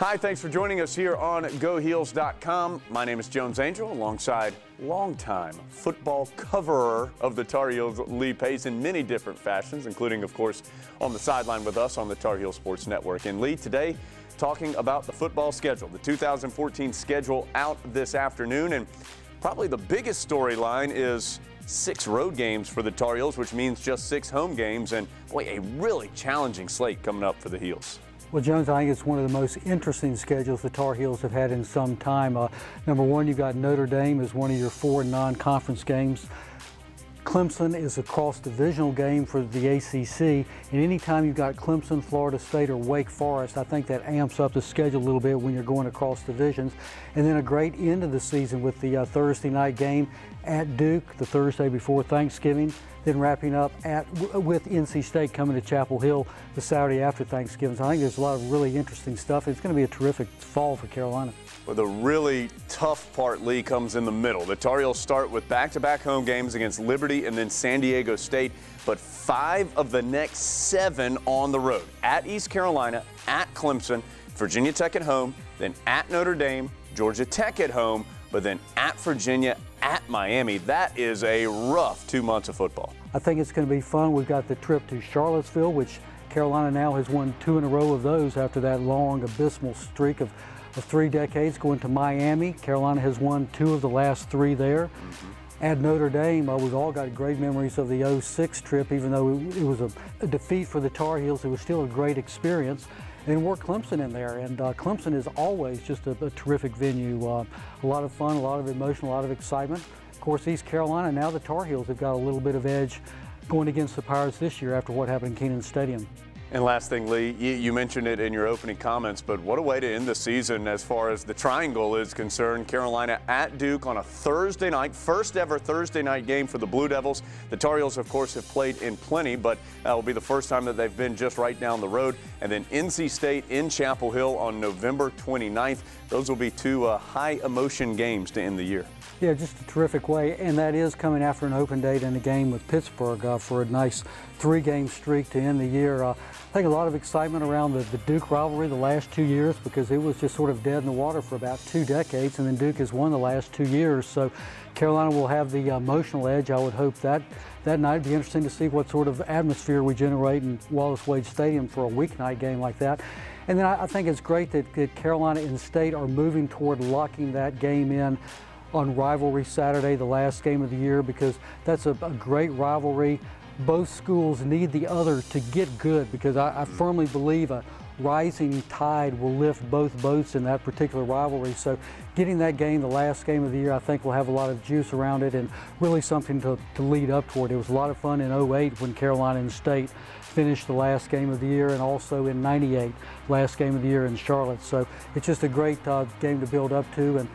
Hi, thanks for joining us here on GoHeels.com. My name is Jones Angell, alongside longtime football coverer of the Tar Heels, Lee Pace, in many different fashions, including, of course, on the sideline with us on the Tar Heel Sports Network. And Lee, today, talking about the football schedule, the 2014 schedule out this afternoon. And probably the biggest storyline is 6 road games for the Tar Heels, which means just 6 home games. And, boy, a really challenging slate coming up for the Heels. Well, Jones, I think it's one of the most interesting schedules the Tar Heels have had in some time. Number one, you've got Notre Dame as one of your 4 non-conference games. Clemson is a cross-divisional game for the ACC, and anytime you've got Clemson, Florida State, or Wake Forest, I think that amps up the schedule a little bit when you're going across divisions. And then a great end of the season with the Thursday night game at Duke, the Thursday before Thanksgiving, then wrapping up with NC State coming to Chapel Hill the Saturday after Thanksgiving. So I think there's a lot of really interesting stuff. It's going to be a terrific fall for Carolina. Well, the really tough part, Lee, comes in the middle. The Tar Heels start with back-to-back home games against Liberty and then San Diego State, but 5 of the next 7 on the road. At East Carolina, at Clemson, Virginia Tech at home, then at Notre Dame, Georgia Tech at home, but then at Virginia, at Miami. That is a rough 2 months of football. I think it's going to be fun. We've got the trip to Charlottesville, which Carolina now has won 2 in a row of those after that long, abysmal streak of 3 decades. Going to Miami, Carolina has won 2 of the last 3 there. At Notre Dame, we've all got great memories of the '06 trip. Even though it was a defeat for the Tar Heels, it was still a great experience. And we're Clemson in there, and Clemson is always just a terrific venue. A lot of fun, a lot of emotion, a lot of excitement. Of course, East Carolina, now the Tar Heels have got a little bit of edge going against the Pirates this year after what happened in Kenan Stadium. And last thing, Lee, you mentioned it in your opening comments, but what a way to end the season as far as the triangle is concerned. Carolina at Duke on a Thursday night, first ever Thursday night game for the Blue Devils. The Tar Heels, of course, have played in plenty, but that will be the first time that they've been just right down the road. And then NC State in Chapel Hill on November 29th. Those will be 2 high-emotion games to end the year. Yeah, just a terrific way, and that is coming after an open date and a game with Pittsburgh for a nice 3-game streak to end the year. I think a lot of excitement around the Duke rivalry the last 2 years, because it was just sort of dead in the water for about 2 decades, and then Duke has won the last 2 years. So Carolina will have the emotional edge. I would hope that night. It'd be interesting to see what sort of atmosphere we generate in Wallace-Wade Stadium for a weeknight game like that. And then I think it's great that Carolina and State are moving toward locking that game in on Rivalry Saturday, the last game of the year, because that's a great rivalry. Both schools need the other to get good, because I firmly believe a rising tide will lift both boats in that particular rivalry. So getting that game, the last game of the year, I think will have a lot of juice around it and really something to lead up toward. It was a lot of fun in '08 when Carolina and State finished the last game of the year, and also in '98, last game of the year in Charlotte. So it's just a great game to build up to, and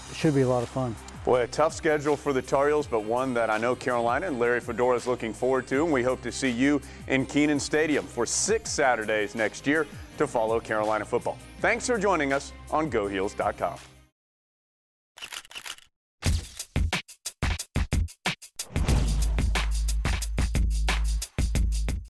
it should be a lot of fun. Boy, a tough schedule for the Tar Heels, but one that I know Carolina and Larry Fedora is looking forward to, and we hope to see you in Kenan Stadium for 6 Saturdays next year to follow Carolina football. Thanks for joining us on GoHeels.com.